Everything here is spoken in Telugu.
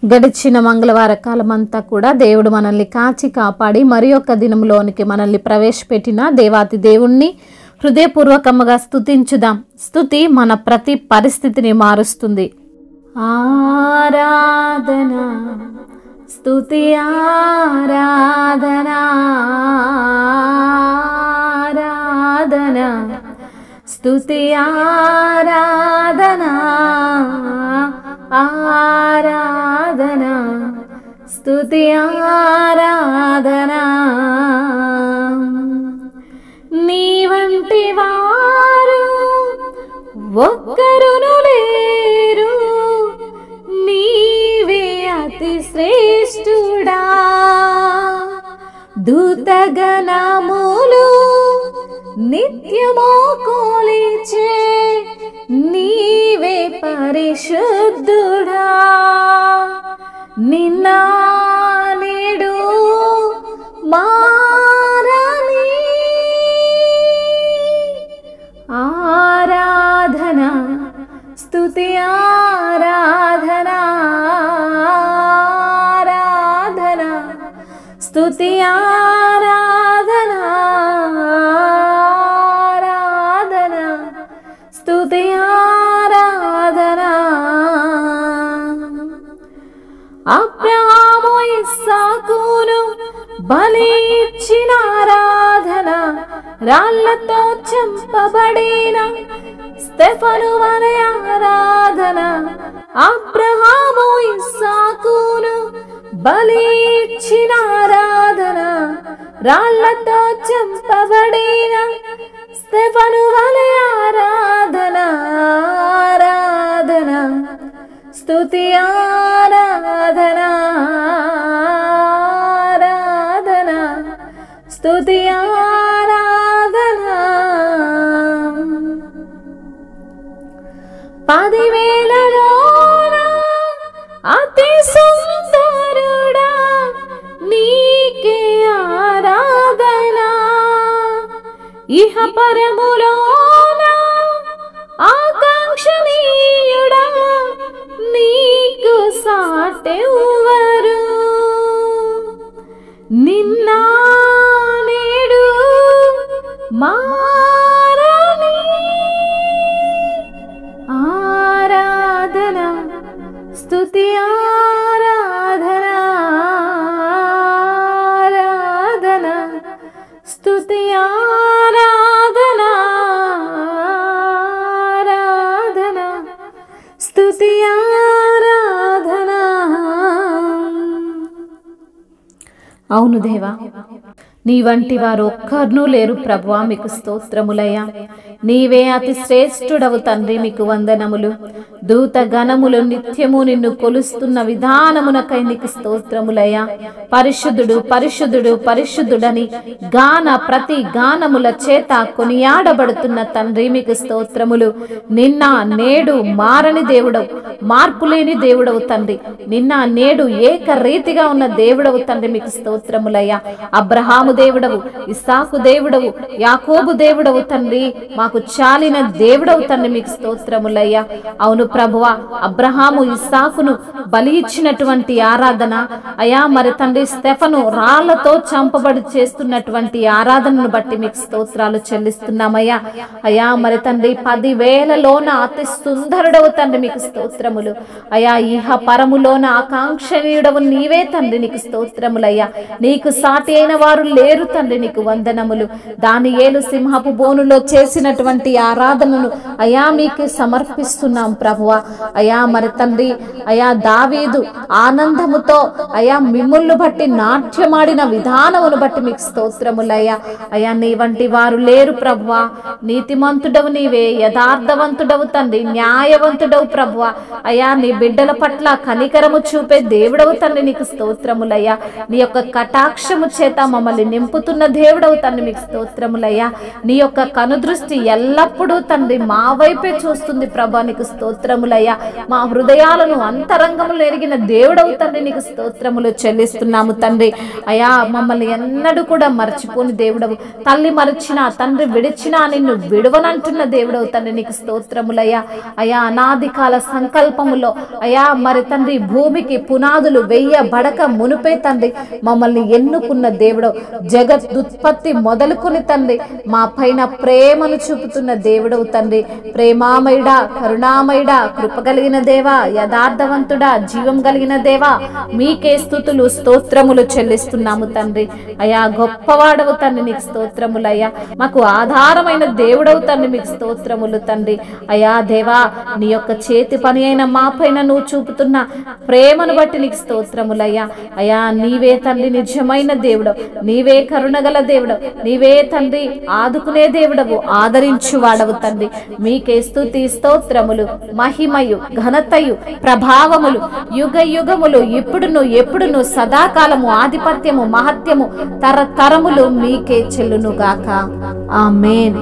గడిచిన మంగళవార కాలమంతా కూడా దేవుడు మనల్ని కాచి కాపాడి మరి ఒక్క దినంలోనికి మనల్ని ప్రవేశపెట్టిన దేవాతి దేవుణ్ణి హృదయపూర్వకంగా స్తుతించుదాం. స్తుతి మన ప్రతి పరిస్థితిని మారుస్తుంది. ఆరాధన స్తుతి ఆరాధన ఆరాధన స్తుతి ఆరాధన ఆరాధన స్తుతి ఆరాధన. నీ వంటి వారు ఒక్కరును లేరు, నీవే అతి శ్రేష్ఠుడా. దూతగణములు నిత్యము కొలిచే నీవే పరిశుద్ధుడా. నిన్న నేడు మారని ఆరాధన స్తుతి ఆరాధన ఆరాధన స్తుతి ఆరాధన ఆరాధన స్తుతి ఆరాధన. అబ్రాహాము ఇస్సాకును బలి ఇచ్చిన ఆరాధన, రాళ్లతో చంపబడిన స్తెఫను వలె ఆరాధన. అబ్రాహాము ఇస్సాకును బలి ఇచ్చిన ఆరాధన, రాళ్లతో చంపబడిన స్తెఫను వలె ఆరాధన ఆరాధన స్తుతి ఆరాధన ఆరాధన స్తుతి ఆరాధన. 10,000లోన అతి సుందరుడా నీకే ఆరాధన. ఇహ పరములోన ఆకాంక్షణీయుడా నీకు సాటెవ్వరు. నిన్న నేడు మారని ఆరాధన స్తుతి ఆరాధన ఆరాధన స్తుతి ఆరాధన ఆరాధన స్తుతి ఆరాధన. అవును దేవా, నీ వంటి వారు ఒక్కర్నూ లేరు ప్రభువా, మీకు స్తోత్రములయ్యా. నీవే అతి శ్రేష్ఠుడవు తండ్రి, మీకు వందనములు. దూత గణములు నిత్యము నిన్ను కొలుస్తున్న విధానమునకై నీకు స్తోత్రములయ్యా. పరిశుద్ధుడు పరిశుద్ధుడు పరిశుద్ధుడని ప్రతి గానముల చేత కొనియాడబడుతున్న తండ్రి, మీకు స్తోత్రములు. నిన్న నేడు మారని దేవుడవు, మార్పు లేని దేవుడవు తండ్రి. నిన్న నేడు ఏకరీతిగా ఉన్న దేవుడవు తండ్రి, మీకు స్తోత్రములయ్యా. అబ్రహాము దేవుడవు, ఇస్సాకు దేవుడవు, యాకోబు దేవుడవు తండ్రి, మాకు చాలిన దేవుడవు తండ్రి, మీకు స్తోత్రములయ్యా. అవును ప్రభువా, అబ్రహాము ఇస్సాకును బలి ఇచ్చినటువంటి ఆరాధన అయా, మరి తండ్రి స్తెఫను రాళ్లతో చంపబడి చేస్తున్నటువంటి ఆరాధనను బట్టి మీకు స్తోత్రాలు చెల్లిస్తున్నామయ్యా. అయా మరి తండ్రి 10,000లోన అతి సుందరుడవు తండ్రి, మీకు స్తోత్రములు అయా. ఇహ పరములోన ఆకాంక్షణీయుడవు నీవే తండ్రి, నీకు స్తోత్రములయ్యా. నీకు సాటి అయిన వారు లేరు తండ్రి, నీకు వందనములు. దానియేలు సింహపు బోనులో చేసినటువంటి ఆరాధనను అయా మీకు సమర్పిస్తున్నాం ప్రభువా. అయా మరి తండ్రి అయా దావీదు ఆనందముతో అయా మిమ్ములను బట్టి నాట్యమాడిన విధానమును బట్టి మీకు స్తోత్రములయ్యా. అయా నీ వంటి వారు లేరు ప్రభువా. నీతిమంతుడవు నీవే, యథార్థవంతుడవు తండ్రి, న్యాయవంతుడవు ప్రభువా. అయా నీ బిడ్డల పట్ల కనికరము చూపే దేవుడవు తండ్రి, నీకు స్తోత్రములయ్యా. నీ యొక్క కటాక్షము చేత మమ్మల్ని నింపుతున్న దేవుడవు తండ్రి మీకు స్తోత్రములయ్యా. నీ యొక్క కనుదృష్టి ఎల్లప్పుడూ తండ్రి మా వైపే చూస్తుంది ప్రభా, నీకు స్తోత్రములయ్యా. మా హృదయాలను అంతరంగములు ఎరిగిన దేవుడవు తండ్రి, నీకు స్తోత్రములు చెల్లిస్తున్నాము తండ్రి. అయా మమ్మల్ని ఎన్నడూ కూడా మర్చిపోని దేవుడవు, తల్లి మరచినా తండ్రి విడిచినా నిన్ను విడువనంటున్న దేవుడవు తండ్రి, నీకు స్తోత్రములయ్యా. అయా అనాది కాల సంకల్పములో అయా మరి తండ్రి భూమికి పునాదులు వెయ్యబడక మునుపే తండ్రి మమ్మల్ని ఎన్నుకున్న దేవుడు, జగదుత్పత్తి మొదలుకొని తండ్రి మా పైన ప్రేమను చూపుతున్న దేవుడవు తండ్రి. ప్రేమామయుడా, కరుణామయుడా, కృపగలిగిన దేవా, యథార్థవంతుడా, జీవం కలిగిన దేవా, మీకే స్తుతులు స్తోత్రములు చెల్లిస్తున్నాము తండ్రి. అయా గొప్పవాడవు తండ్రి, నీకు స్తోత్రములయ్యా. మాకు ఆధారమైన దేవుడవు తండ్రి, మీకు స్తోత్రములు తండ్రి. అయా దేవా, నీ యొక్క చేతి పని అయిన మా పైన నువ్వు చూపుతున్న ప్రేమను బట్టి నీకు స్తోత్రములయ్యా. అయా నీవే తండ్రి నిజమైన దేవుడవు, నీవే కరుణగల దేవుడవు, నీవే తండ్రి ఆదుకునే దేవుడవు, ఆదరించు వాడవు తండ్రి. మీకే స్తుతి స్తోత్రములు, మహిమయు, ఘనతయు, ప్రభావములు యుగ యుగములు, ఇప్పుడును ఎప్పుడును సదాకాలము, ఆధిపత్యము, మహత్యము తరతరములు మీకే చెల్లును గాక. ఆమేన్.